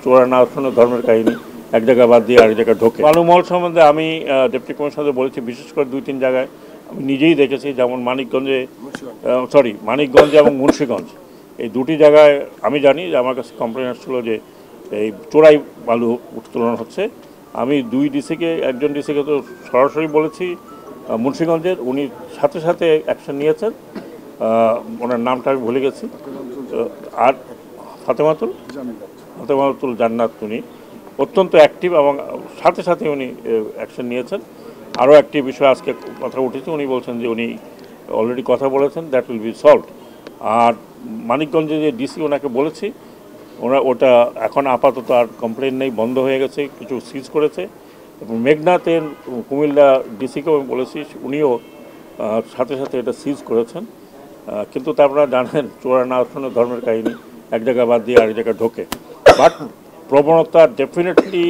চোরা না শুনে ধর্মের কাহিনী এক জায়গায় বাদ দিয়ে আরেক জায়গায় ঢোকে। বালুমহল সম্বন্ধে আমি ডেপুটি কমিশনারদের বলেছি, বিশেষ করে 2-3 জায়গায় আমি নিজেই দেখেছি, যেমন মানিকগঞ্জ এবং মুন্সিগঞ্জ, এই দুটি জায়গায় আমি জানি যে আমার কাছে কমপ্লেন আসছিল যে এই চোরাই বালু উত্তোলন হচ্ছে। আমি একজন ডিসিকে তো সরাসরি বলেছি মুন্সিগঞ্জের, উনি সাথে সাথে অ্যাকশন নিয়েছেন। ওনার নামটা আমি ভুলে গেছি, আর ফাতেমাতুল জান্নাত, উনি অত্যন্ত অ্যাক্টিভ এবং সাথে সাথে উনি অ্যাকশন নিয়েছেন। আরও একটি বিষয় আজকে কথা উঠেছে, উনি বলছেন যে উনি অলরেডি কথা বলেছেন, দ্যাট উইল বি সলভড। আর মানিকগঞ্জে যে ডিসি ওনাকে বলেছি, ওটা এখন আপাতত আর কমপ্লেন নেই, বন্ধ হয়ে গেছে, কিছু সিজ করেছে। এবং মেঘনাথের কুমিল্লা ডিসিকেও আমি বলেছি, উনিও সাথে সাথে এটা সিজ করেছেন। কিন্তু তা আপনারা জানেন, চোরা না শুনে ধর্মের কাহিনী এক জায়গায় বাদ দিয়ে আরেক জায়গায় ঢোকে। বাট প্রবণতা ডেফিনেটলি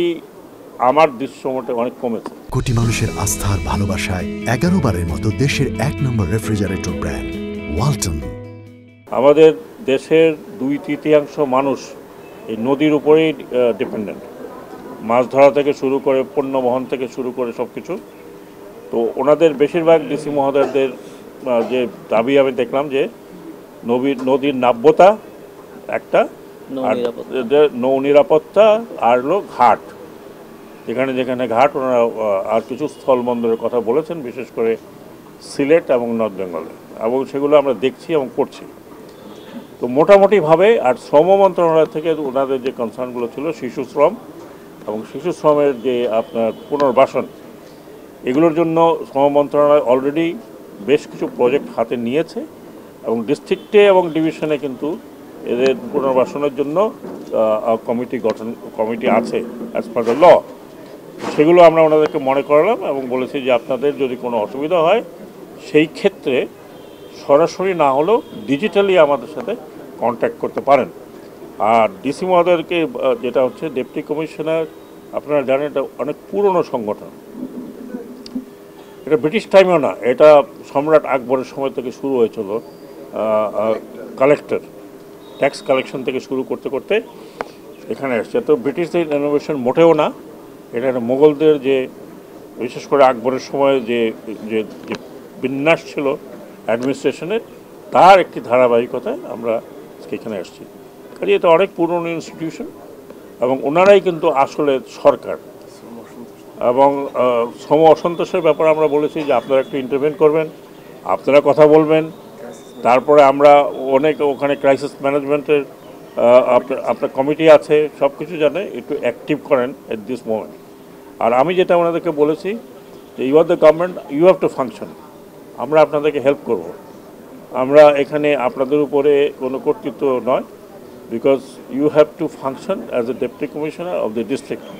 আমার দৃশ্যমতে অনেক কমেছে। কোটি মানুষের আস্থার ভালোবাসায় 11 বারের মতো দেশের 1 নম্বর রেফ্রিজারেটর ব্র্যান্ড ওয়ালটন। আমাদের দেশের 2/3 মানুষ এই নদীর উপরেই ডিপেন্ডেন্ট, মাছ ধরা থেকে শুরু করে পণ্য বহন থেকে শুরু করে সব কিছু। তো ওনাদের বেশিরভাগ ডিসি মহোদয়দের যে দাবি আমি দেখলাম যে নদীর নাব্যতা একটা, নৌ নিরাপত্তা, আর হলো ঘাট, যেখানে যেখানে ঘাট, ওনারা আর কিছু স্থলবন্দরের কথা বলেছেন, বিশেষ করে সিলেট এবং নর্থ বেঙ্গলে, এবং সেগুলো আমরা দেখছি এবং করছি। তো মোটামুটিভাবে, আর শ্রম মন্ত্রণালয় থেকে ওনাদের যে কনসার্নগুলো ছিল, শিশু শ্রম এবং শিশু শ্রমের যে আপনার পুনর্বাসন, এগুলোর জন্য শ্রম মন্ত্রণালয় অলরেডি বেশ কিছু প্রজেক্ট হাতে নিয়েছে, ডিস্ট্রিক্টে এবং ডিভিশনে কিন্তু এদের পুনর্বাসনের জন্য কমিটি আছে অ্যাজ পার দ্য ল। সেগুলো আমরা ওনাদেরকে মনে করালাম এবং বলেছি যে আপনাদের যদি কোনো অসুবিধা হয়, সেই ক্ষেত্রে সরাসরি না হলেও ডিজিটালি আমাদের সাথে কন্ট্যাক্ট করতে পারেন। আর ডিসি মহোদয়কে যেটা হচ্ছে ডেপুটি কমিশনার, আপনারা জানেন এটা অনেক পুরনো সংগঠন, এটা ব্রিটিশ টাইমেও না, এটা সম্রাট আকবরের সময় থেকে শুরু হয়েছিল। ট্যাক্স কালেকশন থেকে শুরু করতে করতে এখানে এসছে। তো ব্রিটিশদের ইনোভেশন মোটেও না, এটা একটা মোগলদের যে, বিশেষ করে আকবরের সময় যে যে বিন্যাস ছিল অ্যাডমিনিস্ট্রেশনের, তার একটি ধারাবাহিকতায় আমরা এখানে এসেছি। কাজে এটা অনেক পুরনো ইনস্টিটিউশন, এবং ওনারাই কিন্তু আসলে সরকার। এবং শ্রম অসন্তোষের ব্যাপারে আমরা বলেছি যে আপনারা একটু ইন্টারভেন করবেন, আপনারা কথা বলবেন, তারপরে আমরা ওখানে ক্রাইসিস ম্যানেজমেন্টের আপনার কমিটি আছে, সব কিছু জানে, একটু অ্যাক্টিভ করেন এট দিস মোমেন্ট। আর আমি যেটা ওনাদেরকে বলেছি যে you are the government, you have to function, আমরা আপনাদেরকে হেল্প করব, আমরা এখানে আপনাদের উপরে কোনো কর্তৃত্ব নয়, because you have to function as a deputy commissioner of the district.